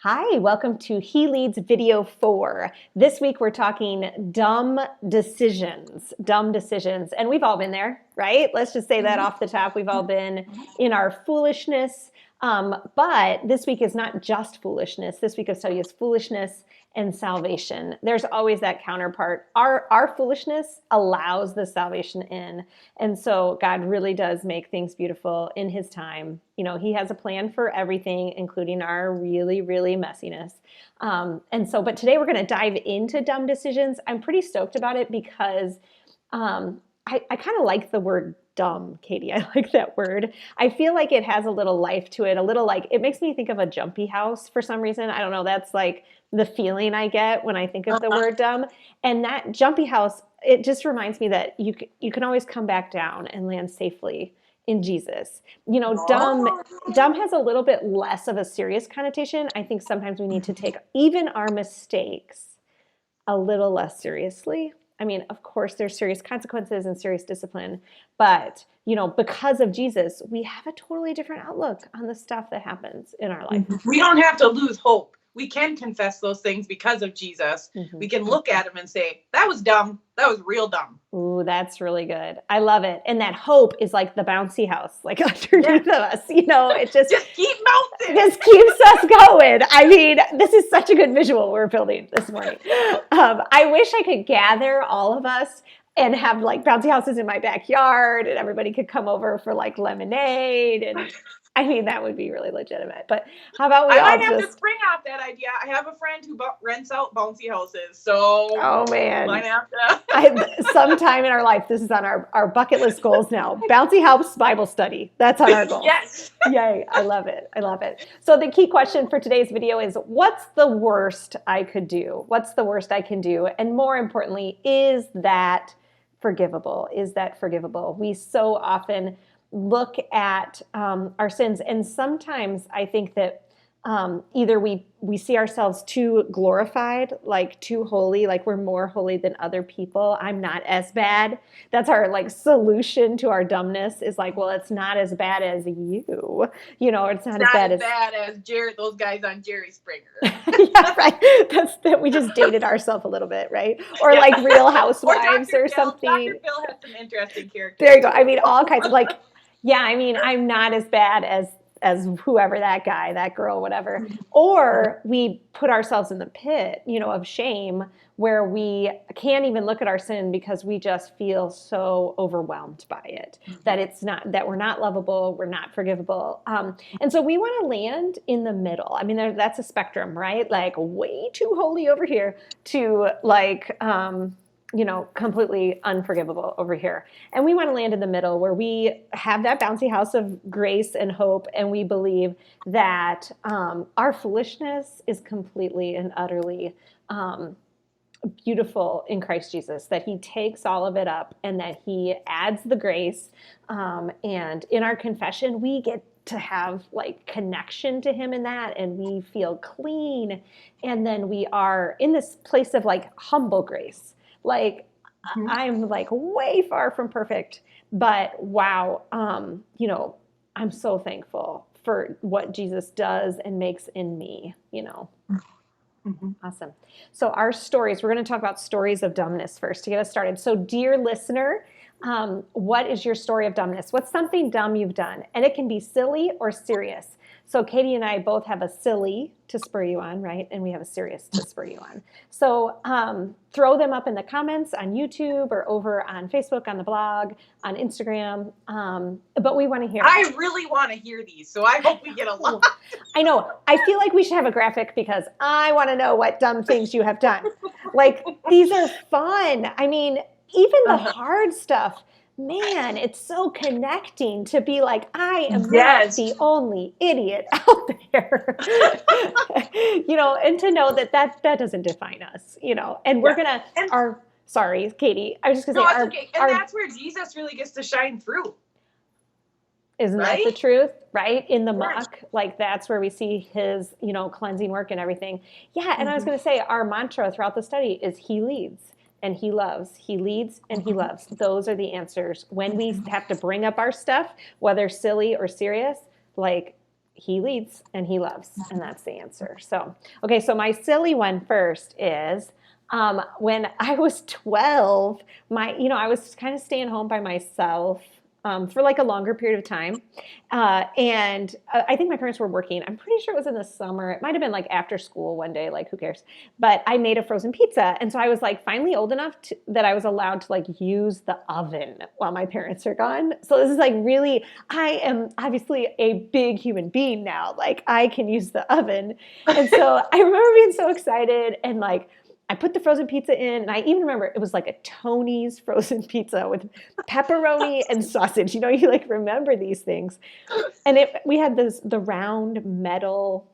Hi, welcome to He Leads Video 4. This week we're talking dumb decisions. Dumb decisions. And we've all been there, right? Let's just say that off the top. We've all been in our foolishness. But this week is not just foolishness. This week of study is foolishness and salvation. There's always that counterpart. Our foolishness allows the salvation in. And so God really does make things beautiful in his time. You know, he has a plan for everything, including our really, really messiness. But today we're going to dive into dumb decisions. I'm pretty stoked about it because I kind of like the word dumb, Katie. I like that word. I feel like it has a little life to it, a little like, it makes me think of a jumpy house for some reason. I don't know. That's like the feeling I get when I think of the word dumb. And that jumpy house, it just reminds me that you can always come back down and land safely in Jesus. You know, dumb has a little bit less of a serious connotation. I think sometimes we need to take even our mistakes a little less seriously. I mean, of course, there's serious consequences and serious discipline, but, you know, because of Jesus, we have a totally different outlook on the stuff that happens in our life. We don't have to lose hope. We can confess those things because of Jesus. Mm-hmm. We can look at him and say, that was dumb. That was real dumb. Ooh, that's really good. I love it. And that hope is like the bouncy house, like underneath of us, you know, it just keep bouncing. Just keeps us going. I mean, this is such a good visual we're building this morning. I wish I could gather all of us and have like bouncy houses in my backyard and everybody could come over for like lemonade. And I mean, that would be really legitimate. But how about we I might have to spring off that idea. I have a friend who rents out bouncy houses. So, oh man, might have to. Sometime in our life, this is on our bucket list goals now. Bouncy house Bible study. That's on our goal. Yes. Yay. I love it. I love it. So the key question for today's video is, what's the worst I could do? What's the worst I can do? And more importantly, is that forgivable? Is that forgivable? We so often look at our sins, and sometimes I think that either we see ourselves too glorified, like too holy, like we're more holy than other people. I'm not as bad. That's our like solution to our dumbness is like, well, it's not as bad as you. You know, it's not as bad as Jerry, those guys on Jerry Springer. Yeah, right. That's that we just dated ourselves a little bit, right? Or like Real Housewives or something. Dr. Phil had some interesting characters. There you go. I mean, all kinds of like, yeah, I mean, I'm not as bad as whoever that guy, that girl, whatever. Or we put ourselves in the pit, you know, of shame where we can't even look at our sin because we just feel so overwhelmed by it, that we're not lovable, we're not forgivable. And so we want to land in the middle. I mean, that's a spectrum, right? Like way too holy over here to like, you know, completely unforgivable over here. And we want to land in the middle where we have that bouncy house of grace and hope, and we believe that our foolishness is completely and utterly beautiful in Christ Jesus, that he takes all of it up and that he adds the grace. And in our confession, we get to have like connection to him in that, and we feel clean. And then we are in this place of like humble grace. Like I'm like way far from perfect, but wow, you know, I'm so thankful for what Jesus does and makes in me, you know. Mm-hmm. Awesome. So our stories, we're going to talk about stories of dumbness first to get us started. So dear listener, what is your story of dumbness? What's something dumb you've done? And it can be silly or serious. So Katie and I both have a silly to spur you on, right? And we have a serious to spur you on. So throw them up in the comments on YouTube or over on Facebook, on the blog, on Instagram. But we want to hear. I really want to hear these, so I hope we get a lot. I know. I feel like we should have a graphic because I want to know what dumb things you have done. Like, these are fun. I mean, even the hard stuff. Man, it's so connecting to be like, I am not the only idiot out there, you know, and to know that doesn't define us, you know, and we're going to, sorry, Katie, I was just going to say, okay. And that's where Jesus really gets to shine through. Isn't that the truth, right? In the muck, like that's where we see his, you know, cleansing work and everything. Yeah. And I was going to say, our mantra throughout the study is he leads. And he loves, he leads, and he loves. Those are the answers. When we have to bring up our stuff, whether silly or serious, like he leads and he loves, and that's the answer. So, okay, so my silly one first is when I was 12, I was kind of staying home by myself for like a longer period of time. And I think my parents were working. I'm pretty sure it was in the summer. It might have been like after school one day, like who cares? But I made a frozen pizza. And so I was like finally old enough that I was allowed to like use the oven while my parents are gone. So this is like really, I am obviously a big human being now. Like I can use the oven. And so I remember being so excited and like, I put the frozen pizza in, and I even remember it was like a Tony's frozen pizza with pepperoni and sausage. You like remember these things. And we had the round metal,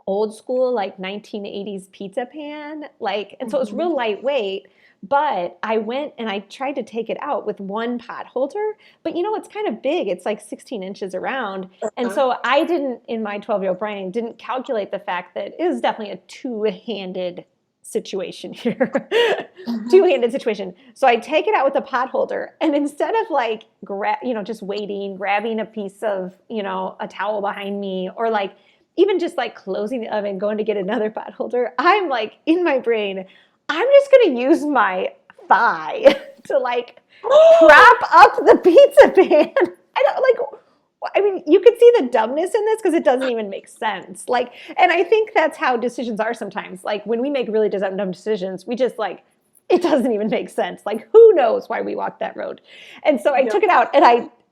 old school, like 1980s pizza pan. And so it was real lightweight. But I went and I tried to take it out with one pot holder. But it's kind of big. It's like 16 inches around. And so I didn't, in my 12-year-old brain, didn't calculate the fact that it was definitely a two-handed situation here. Two-handed situation. So I take it out with a pot holder, and instead of like just waiting, grabbing a piece of, a towel behind me, or like even just like closing the oven, going to get another pot holder, I'm like in my brain, I'm just going to use my thigh to like prop up the pizza pan. You could see the dumbness in this because it doesn't even make sense. And I think that's how decisions are sometimes. Like when we make really dumb decisions, we just it doesn't even make sense. Like who knows why we walked that road? And so I took it out, and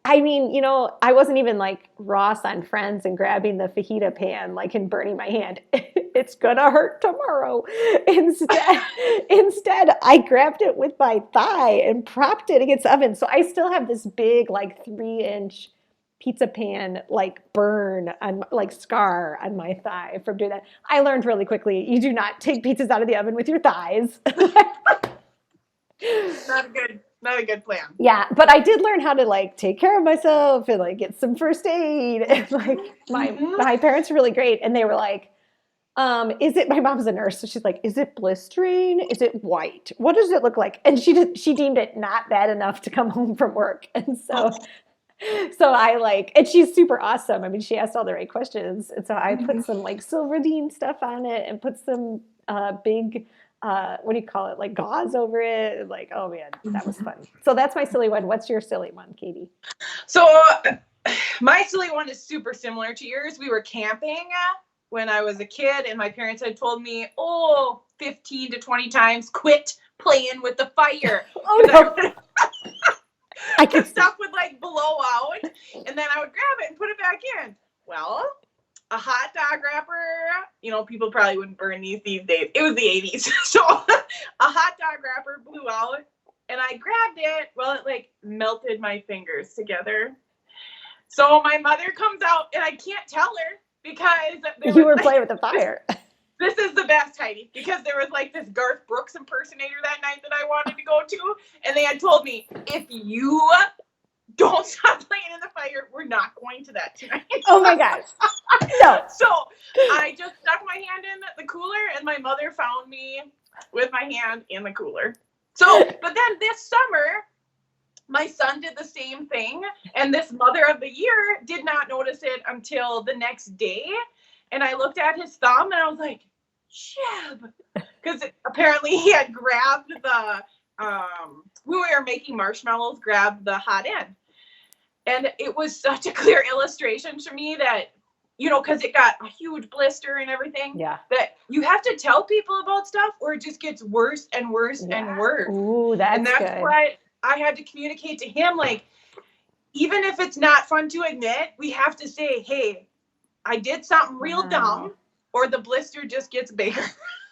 I wasn't even like Ross on Friends and grabbing the fajita pan and burning my hand. It's gonna hurt tomorrow. Instead, I grabbed it with my thigh and propped it against the oven. So I still have this big 3-inch pizza pan burn on scar on my thigh from doing that. I learned really quickly, you do not take pizzas out of the oven with your thighs. Not a good plan. Yeah, but I did learn how to take care of myself and get some first aid. And my parents were really great, and they were like, my mom's a nurse, so she's like, is it blistering? Is it white? What does it look like? And she deemed it not bad enough to come home from work. And so and she's super awesome. I mean, she asked all the right questions. And so I put some Silverdine stuff on it and put some big, what do you call it? Gauze over it. Oh man, that was fun. So that's my silly one. What's your silly one, Katie? So my silly one is super similar to yours. We were camping when I was a kid, and my parents had told me, 15 to 20 times, quit playing with the fire. Oh no. The stuff would blow out, and then I would grab it and put it back in. Well, a hot dog wrapper, people probably wouldn't burn these days. It was the 80s. So a hot dog wrapper blew out, and I grabbed it. Well, it melted my fingers together. So my mother comes out, and I can't tell her because you were playing with the fire. This is the best, Heidi, because there was this Garth Brooks impersonator that night that I wanted to go to, and they had told me, if you don't stop playing in the fire, we're not going to that tonight. Oh my gosh. No. So I just stuck my hand in the cooler, and my mother found me with my hand in the cooler. So, but then this summer, my son did the same thing, and this Mother of the Year did not notice it until the next day. And I looked at his thumb, and I was like, Jeb, because apparently he had grabbed the, when we were making marshmallows, grabbed the hot end. And it was such a clear illustration to me that, because it got a huge blister and everything, that you have to tell people about stuff or it just gets worse and worse and worse. Ooh, that's good. What I had to communicate to him, even if it's not fun to admit, we have to say, hey, I did something real dumb, or the blister just gets bigger.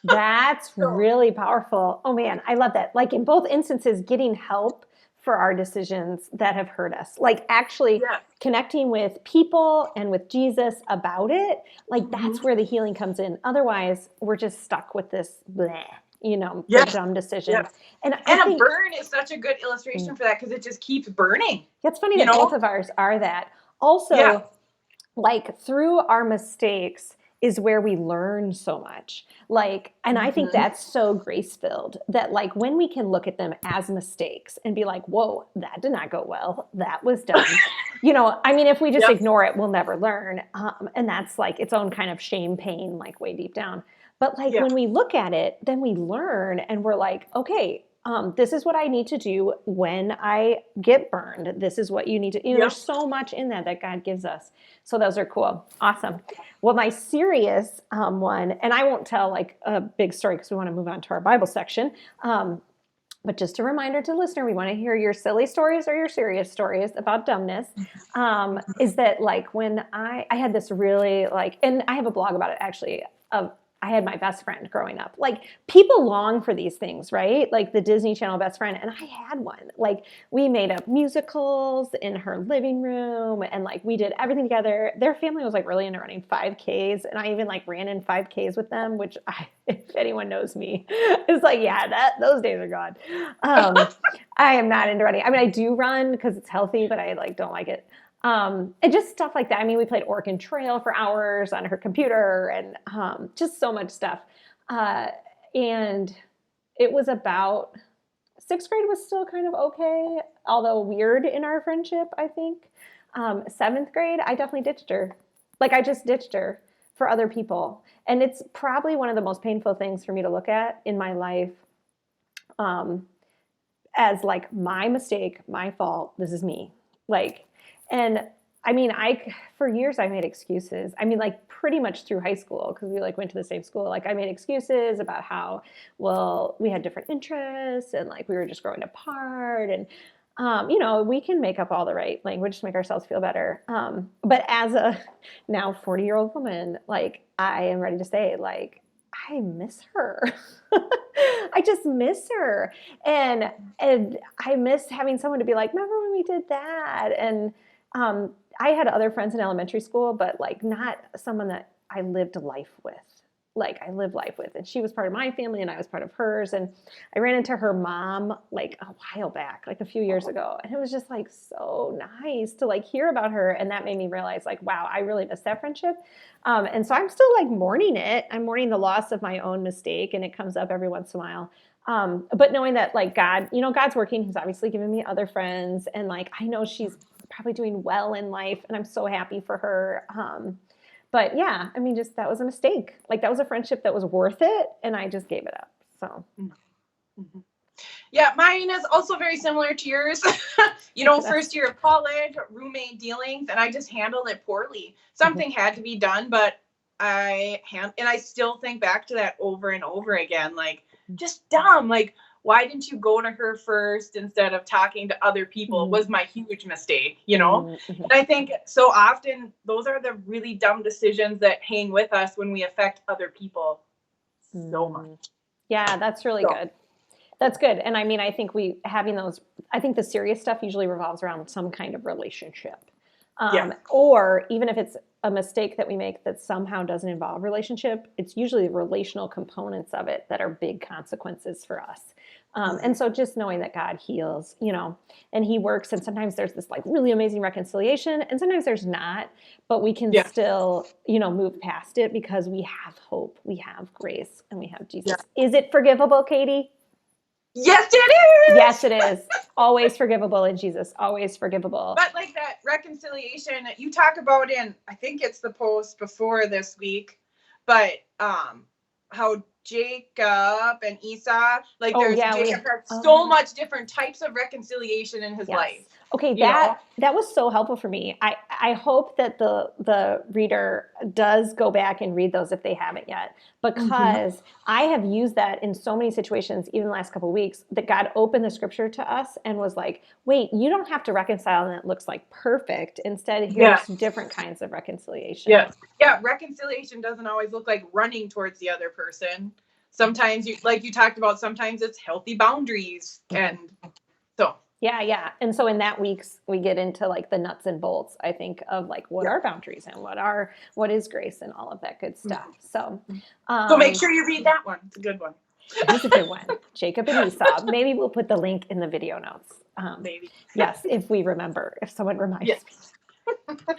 That's really powerful. Oh man, I love that. In both instances, getting help for our decisions that have hurt us. Actually connecting with people and with Jesus about it. That's where the healing comes in. Otherwise, we're just stuck with this dumb decision. Yeah. And a burn is such a good illustration for that, because it just keeps burning. It's funny that both of ours are that. Also, through our mistakes, is where we learn so much. Like, and I think that's so grace-filled that like when we can look at them as mistakes and be like, whoa, that did not go well. That was dumb. I mean, if we just ignore it, we'll never learn. And that's like its own kind of shame pain, like way deep down. But like when we look at it, then we learn and we're like, okay, this is what I need to do when I get burned. This is what you need to, there's so much in that God gives us. So those are cool. Awesome. Well, my serious one, and I won't tell like a big story because we want to move on to our Bible section. But just a reminder to the listener, we want to hear your silly stories or your serious stories about dumbness. Is that like when I had this really like, and I have a blog about it actually, I had my best friend growing up. Like people long for these things, right? Like the Disney Channel best friend. And I had one. Like we made up musicals in her living room and like we did everything together. Their family was like really into running 5Ks. And I even like ran in 5Ks with them, which if anyone knows me, it's like, yeah, those days are gone. I am not into running. I mean, I do run because it's healthy, but I like don't like it. And just stuff like that. I mean, we played Oregon Trail for hours on her computer and just so much stuff. And it was about sixth grade was still kind of okay, although weird in our friendship, I think. Seventh grade, I definitely ditched her. Like I just ditched her for other people. And it's probably one of the most painful things for me to look at in my life as like my mistake, my fault, this is me. Like, and I mean, for years I made excuses. I mean, like pretty much through high school, because we like went to the same school. Like I made excuses about how, well, we had different interests and like we were just growing apart. And, we can make up all the right language to make ourselves feel better. But as a now 40-year-old woman, like I am ready to say, like, I miss her. I just miss her. And I miss having someone to be like, remember when we did that? And I had other friends in elementary school, but like not someone that I lived life with. Like I lived life with, and she was part of my family and I was part of hers. And I ran into her mom like a while back, like a few years ago. And it was just like so nice to like hear about her. And that made me realize like, wow, I really miss that friendship. And so I'm still like mourning it. I'm mourning the loss of my own mistake, and it comes up every once in a while. But knowing that like God, God's working, he's obviously given me other friends. And like, I know she's probably doing well in life and I'm so happy for her. But yeah, I mean, just that was a mistake. Like that was a friendship that was worth it. And I just gave it up. So. Mm-hmm. Yeah, mine is also very similar to yours. First year of college, roommate dealings, and I just handled it poorly. Something had to be done, but I still think back to that over and over again. Like, just dumb. Like, why didn't you go to her first instead of talking to other people was my huge mistake, And I think so often those are the really dumb decisions that hang with us when we affect other people so much. Yeah, that's really good. That's good. And I mean, I think I think the serious stuff usually revolves around some kind of relationship. Or even if it's a mistake that we make that somehow doesn't involve relationship, it's usually the relational components of it that are big consequences for us. And so just knowing that God heals, and he works, and sometimes there's this like really amazing reconciliation and sometimes there's not, but we can still, move past it because we have hope, we have grace, and we have Jesus. Yeah. Is it forgivable, Katie? Yes, it is. Yes, it is. Always forgivable in Jesus. Always forgivable. But like that reconciliation you talk about I think it's the post before this week, but how Jacob and Esau, like Jacob has so much different types of reconciliation in his life. Okay, that was so helpful for me. I hope that the reader does go back and read those if they haven't yet, because I have used that in so many situations, even the last couple of weeks, that God opened the scripture to us and was like, wait, you don't have to reconcile and it looks like perfect. Instead, here's different kinds of reconciliation. Yeah, reconciliation doesn't always look like running towards the other person. Sometimes you talked about, sometimes it's healthy boundaries. And so. Yeah. And so in that weeks, we get into like the nuts and bolts, I think, of like what are boundaries and what is grace and all of that good stuff. So make sure you read that one. It's a good one. It's a good one. Jacob and Esau. Maybe we'll put the link in the video notes. Maybe. Yes, if we remember, if someone reminds me.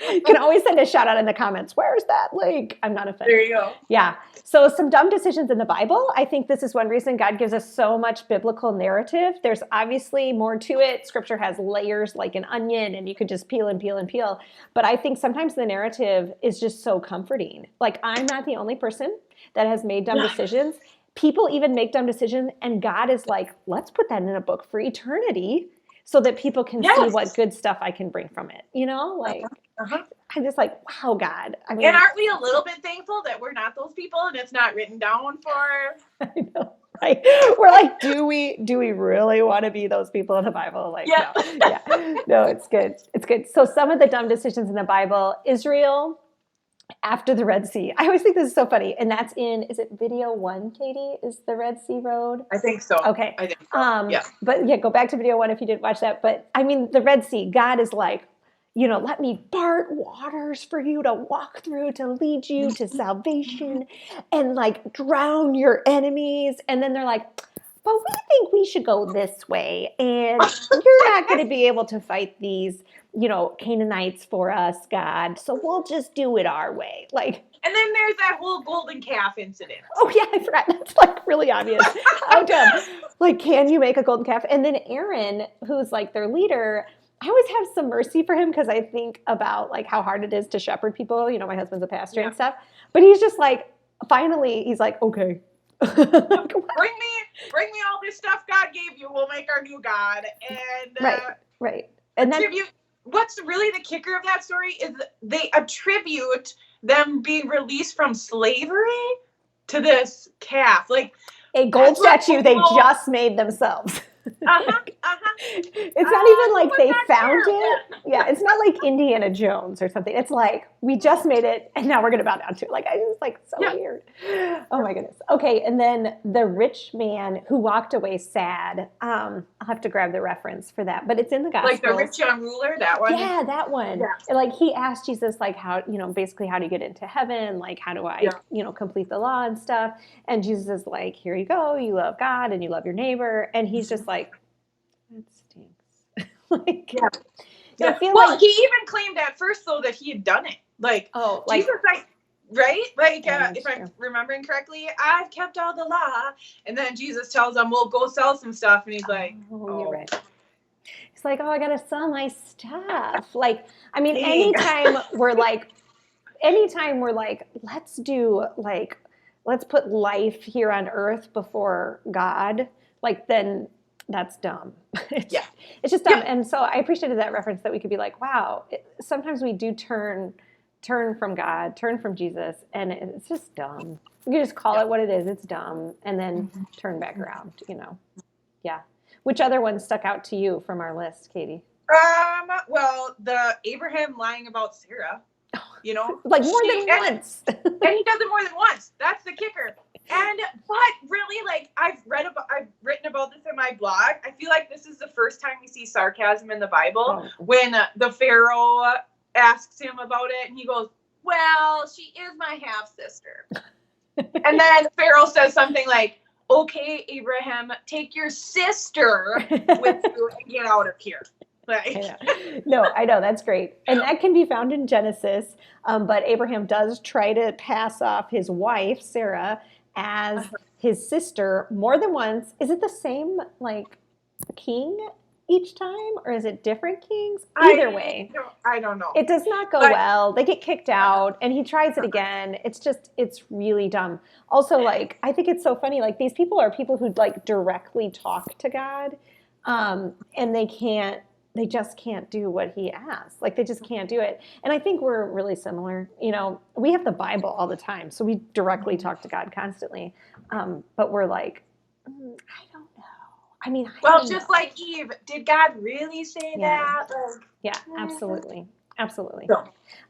You can always send a shout out in the comments. Where's that link? I'm not offended. There you go. Yeah. So some dumb decisions in the Bible. I think this is one reason God gives us so much biblical narrative. There's obviously more to it. Scripture has layers like an onion, and you could just peel and peel and peel. But I think sometimes the narrative is just so comforting. Like, I'm not the only person that has made dumb decisions. People even make dumb decisions, and God is like, let's put that in a book for eternity so that people can see what good stuff I can bring from it. You know, like, I'm just like, wow, God. I mean, and aren't we a little bit thankful that we're not those people and it's not written down for? I know, right? We're like, do we really want to be those people in the Bible? Like, no, it's good. It's good. So some of the dumb decisions in the Bible, Israel after the Red Sea. I always think this is so funny. And that's is it video 1, Katie? Is the Red Sea Road? I think so. Okay. I think so. But yeah, go back to video 1 if you didn't watch that. But I mean, the Red Sea, God is like, let me part waters for you to walk through to lead you to salvation and like drown your enemies. And then they're like, but we think we should go this way. And you're not going to be able to fight these, Canaanites for us, God. So we'll just do it our way. Like, and then there's that whole golden calf incident. Oh yeah, I forgot. That's like really obvious. How dumb. Like, can you make a golden calf? And then Aaron, who's like their leader, I always have some mercy for him because I think about like how hard it is to shepherd people. My husband's a pastor and stuff. But he's just like, finally, he's like, okay. Bring me all this stuff God gave you. We'll make our new God. And right. And then what's really the kicker of that story is they attribute them being released from slavery to this calf, like a gold statue they just made themselves. It's not even like they found it. Yeah, it's not like Indiana Jones or something. It's like, we just made it and now we're gonna bow down to it. Like, I just like so weird. Oh my goodness. Okay, and then the rich man who walked away sad. I'll have to grab the reference for that, but it's in the gospel. Like the rich young ruler, that one. Yeah, that one. Yeah. Like, he asked Jesus, like, how, basically, how do you get into heaven? Like, how do I, complete the law and stuff? And Jesus is like, here you go. You love God and you love your neighbor. And he's just like, that stinks. Like, I feel well, like he even claimed at first though that he had done it. Like, Jesus, like, right? Like, if I'm remembering correctly, I've kept all the law. And then Jesus tells him, "Well, go sell some stuff." And he's like, You're right. He's like, I gotta sell my stuff. Like, I mean, anytime we're like, let's put life here on earth before God, like, then that's dumb. It's just dumb. And so I appreciated that reference, that we could be like, wow, sometimes we do turn from God, turn from Jesus, and it's just dumb. You can just call it what it is. It's dumb. And then turn back around, Yeah. Which other one stuck out to you from our list, Katie? Well, the Abraham lying about Sarah, like more than once. And he does it more than once. That's the kicker. But really, like, I've written about this in my blog. I feel like this is the first time we see sarcasm in the Bible when the Pharaoh asks him about it, and he goes, "Well, she is my half sister." And then Pharaoh says something like, "Okay, Abraham, take your sister with you and get out of here." Like, I know, that's great. And that can be found in Genesis. But Abraham does try to pass off his wife, Sarah, as his sister more than once. Is it the same, like, king each time, or is it different kings? Either way. I don't know. It does not go well. They get kicked out, and he tries it again. It's really dumb. Also, like, I think it's so funny. Like, these people are people who, like, directly talk to God, and they just can't do what he asks. Like, they just can't do it. And I think we're really similar. We have the Bible all the time, so we directly talk to God constantly. But we're like, I don't know. I mean, just like Eve, did God really say that? Yeah, absolutely. Absolutely. So.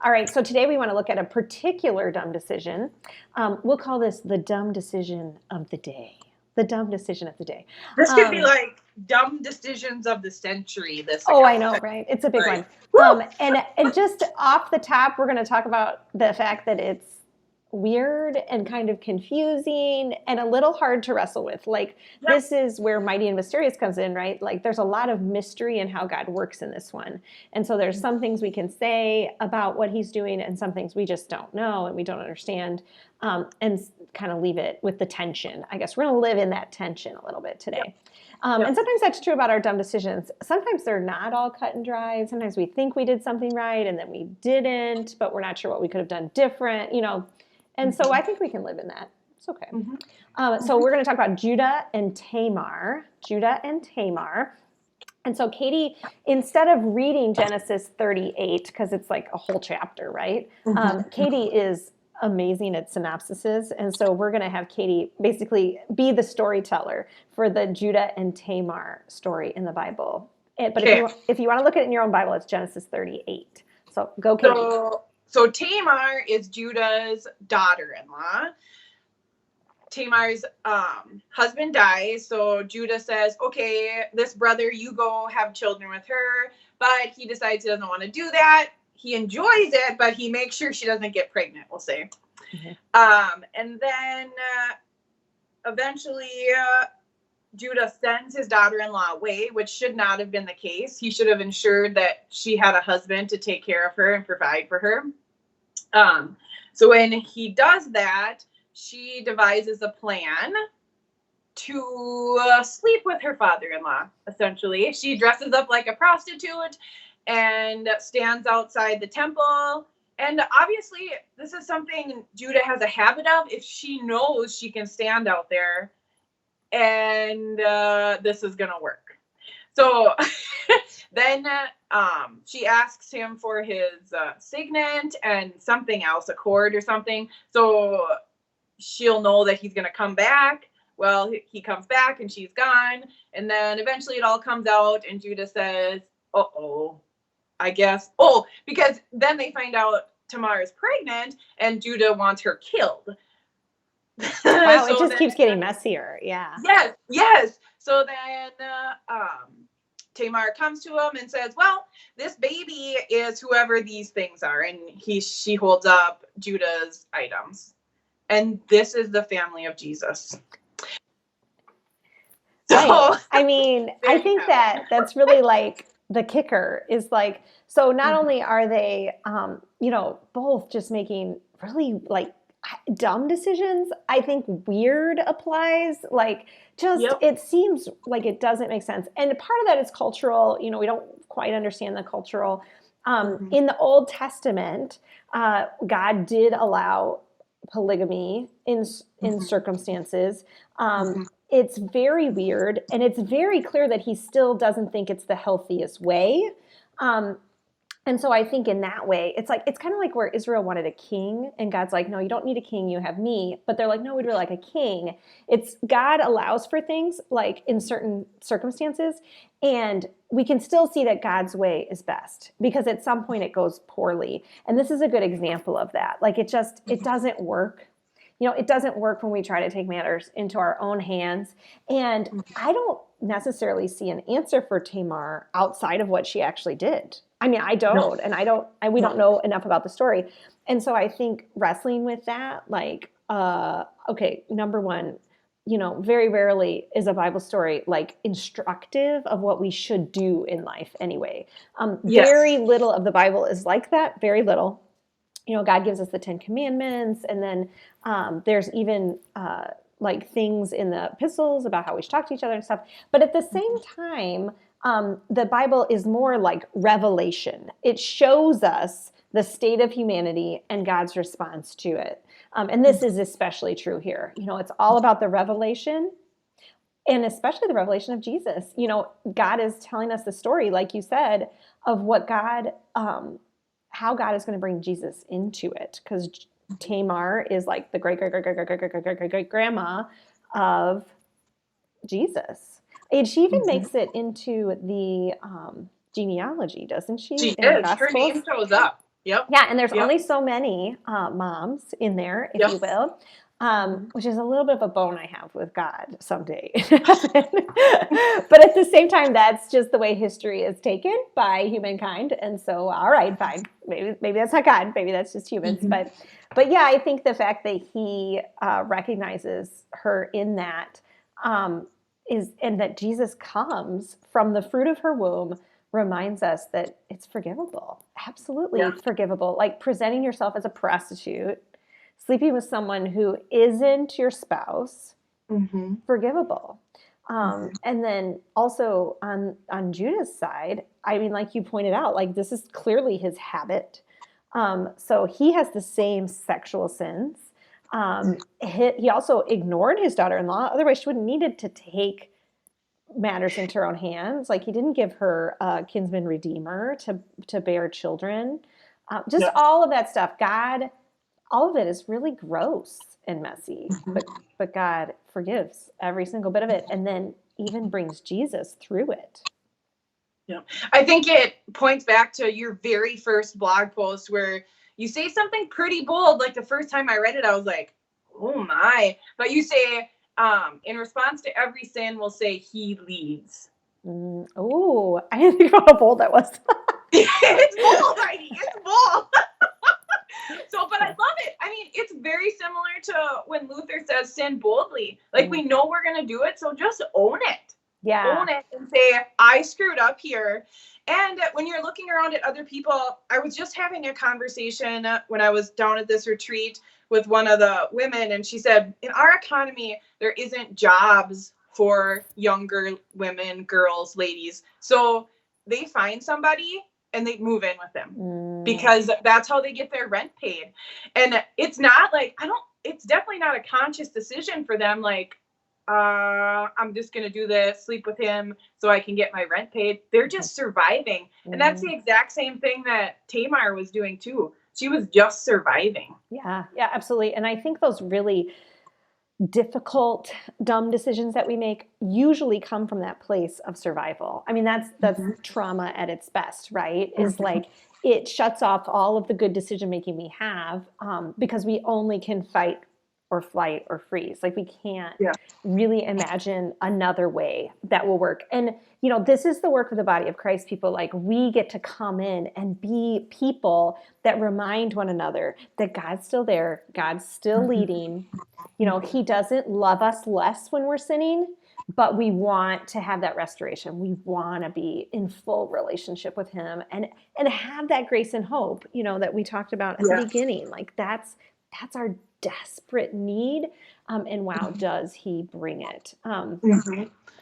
All right. So today we want to look at a particular dumb decision. We'll call this the dumb decision of the day. The dumb decision of the day. This could be like dumb decisions of the century. I know, right? It's a big one. And just off the top, we're going to talk about the fact that it's weird and kind of confusing and a little hard to wrestle with. Like, this is where Mighty and Mysterious comes in, right? Like, there's a lot of mystery in how God works in this one. And so there's some things we can say about what he's doing and some things we just don't know and we don't understand, and kind of leave it with the tension. I guess we're going to live in that tension a little bit today. And sometimes that's true about our dumb decisions. Sometimes they're not all cut and dry. Sometimes we think we did something right and then we didn't, but we're not sure what we could have done different, And so I think we can live in that. It's okay. So we're going to talk about Judah and Tamar. Judah and Tamar. And so Katie, instead of reading Genesis 38, because it's like a whole chapter, right? Katie is amazing at synopsises. And so we're going to have Katie basically be the storyteller for the Judah and Tamar story in the Bible. But if you want to look at it in your own Bible, it's Genesis 38. So go, Katie. So Tamar is Judah's daughter-in-law. Tamar's husband dies, so Judah says, okay, this brother, you go have children with her, but he decides he doesn't want to do that. He enjoys it, but he makes sure she doesn't get pregnant, we'll say. And then eventually Judah sends his daughter-in-law away, which should not have been the case. He should have ensured that she had a husband to take care of her and provide for her. So when he does that, she devises a plan to sleep with her father-in-law, essentially. She dresses up like a prostitute and stands outside the temple. And obviously, this is something Judah has a habit of. If she knows she can stand out there, and this is going to work. So then she asks him for his signet and something else, a cord or something. So she'll know that he's going to come back. Well, he comes back and she's gone. And then eventually it all comes out and Judah says, I guess. Because then they find out Tamar is pregnant and Judah wants her killed. Wow, so it just keeps getting messier. Yeah. Yes. So then Tamar comes to him and says, well, this baby is whoever these things are. And she holds up Judah's items. And this is the family of Jesus. So, right. I mean, I think that's really like the kicker is like, so not only are they, both just making really like dumb decisions, I think weird applies, like just, it seems like it doesn't make sense. And part of that is cultural, we don't quite understand the cultural. In the Old Testament, God did allow polygamy in circumstances. It's very weird, and it's very clear that he still doesn't think it's the healthiest way. And so I think in that way, it's kind of like where Israel wanted a king, and God's like, no, you don't need a king, you have me. But they're like, no, we'd really like a king. It's God allows for things like in certain circumstances, and we can still see that God's way is best because at some point it goes poorly. And this is a good example of that. Like it doesn't work. It doesn't work when we try to take matters into our own hands. And I don't necessarily see an answer for Tamar outside of what she actually did. I mean, I don't, and we don't know enough about the story. And so I think wrestling with that, like, okay, number one, very rarely is a Bible story like instructive of what we should do in life anyway. Very little of the Bible is like that, very little. God gives us the 10 Commandments, and then there's even like things in the epistles about how we should talk to each other and stuff. But at the same time, the Bible is more like revelation. It shows us the state of humanity and God's response to it. And this is especially true here. It's all about the revelation, and especially the revelation of Jesus. God is telling us the story, like you said, of what God, how God is going to bring Jesus into it. Because Tamar is like the great-great-great-great-great-great-great-grandma of Jesus. And she even makes it into the genealogy, doesn't she? She is. Her name shows up. Yep. Yeah, and there's only so many moms in there, if you will. which is a little bit of a bone I have with God someday. But at the same time, that's just the way history is taken by humankind. And so, all right, fine. Maybe that's not God. Maybe that's just humans. But yeah, I think the fact that he recognizes her in that and that Jesus comes from the fruit of her womb reminds us that it's forgivable. Absolutely forgivable. Like presenting yourself as a prostitute, sleeping with someone who isn't your spouse, forgivable. And then also on Judah's side, I mean, like you pointed out, like this is clearly his habit. So he has the same sexual sins. He also ignored his daughter-in-law. Otherwise, she wouldn't needed to take matters into her own hands. Like he didn't give her a kinsman redeemer to bear children. All of that stuff. God, all of it is really gross and messy, but God forgives every single bit of it, and then even brings Jesus through it. Yeah, I think it points back to your very first blog post where you say something pretty bold. Like the first time I read it, I was like, "Oh my!" But you say, in response to every sin, we'll say He leads. Oh, I didn't think about how bold that was. It's bold, Heidi. It's bold. So, but I love it. I mean, it's very similar to when Luther says sin boldly. Like we know we're going to do it, so just own it. Yeah. Own it and say, I screwed up here. And when you're looking around at other people, I was just having a conversation when I was down at this retreat with one of the women, and she said, in our economy, there isn't jobs for younger women, girls, ladies. So they find somebody and they move in with them because that's how they get their rent paid. And it's not like, it's definitely not a conscious decision for them. Like, I'm just going to do this, sleep with him so I can get my rent paid. They're just surviving. And that's the exact same thing that Tamar was doing too. She was just surviving. Yeah, absolutely. And I think those really difficult, dumb decisions that we make usually come from that place of survival. I mean, that's trauma at its best, right? Is like it shuts off all of the good decision making we have because we only can fight or flight or freeze. Like we can't really imagine another way that will work. And, this is the work of the body of Christ, people. Like we get to come in and be people that remind one another that God's still there. God's still leading. He doesn't love us less when we're sinning, but we want to have that restoration. We want to be in full relationship with him and have that grace and hope, that we talked about at the beginning. Like that's our desperate need. And wow, does he bring it?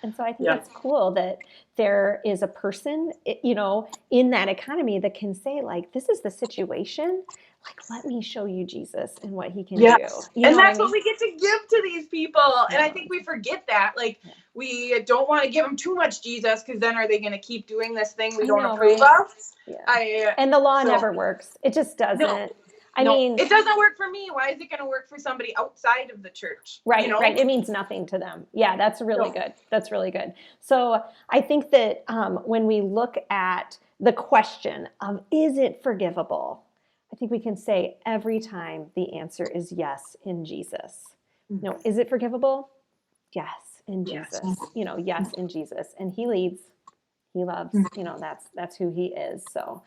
And so I think it's cool that there is a person, in that economy that can say like, this is the situation. Like, let me show you Jesus and what he can do. And that's what we get to give to these people. And I think we forget that. Like, we don't want to give them too much Jesus because then are they going to keep doing this thing we don't approve of? Yeah. And the law never works. It just doesn't. No. I mean, it doesn't work for me. Why is it going to work for somebody outside of the church? Right, right. It means nothing to them. Yeah, that's really good. That's really good. So I think that when we look at the question of is it forgivable, I think we can say every time the answer is yes in Jesus. Is it forgivable? Yes, in Jesus. Yes in Jesus. And he leads, he loves, that's who he is. So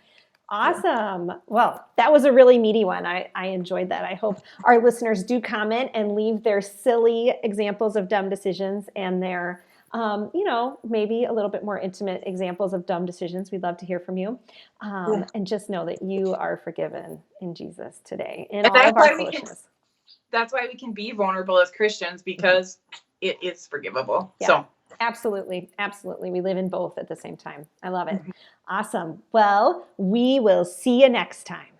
awesome. Well, that was a really meaty one. I enjoyed that. I hope our listeners do comment and leave their silly examples of dumb decisions and their, maybe a little bit more intimate examples of dumb decisions. We'd love to hear from you. And just know that you are forgiven in Jesus today in all of our foolishness. That's why we can be vulnerable as Christians because it is forgivable. Yeah. So. Absolutely. Absolutely. We live in both at the same time. I love it. Awesome. Well, we will see you next time.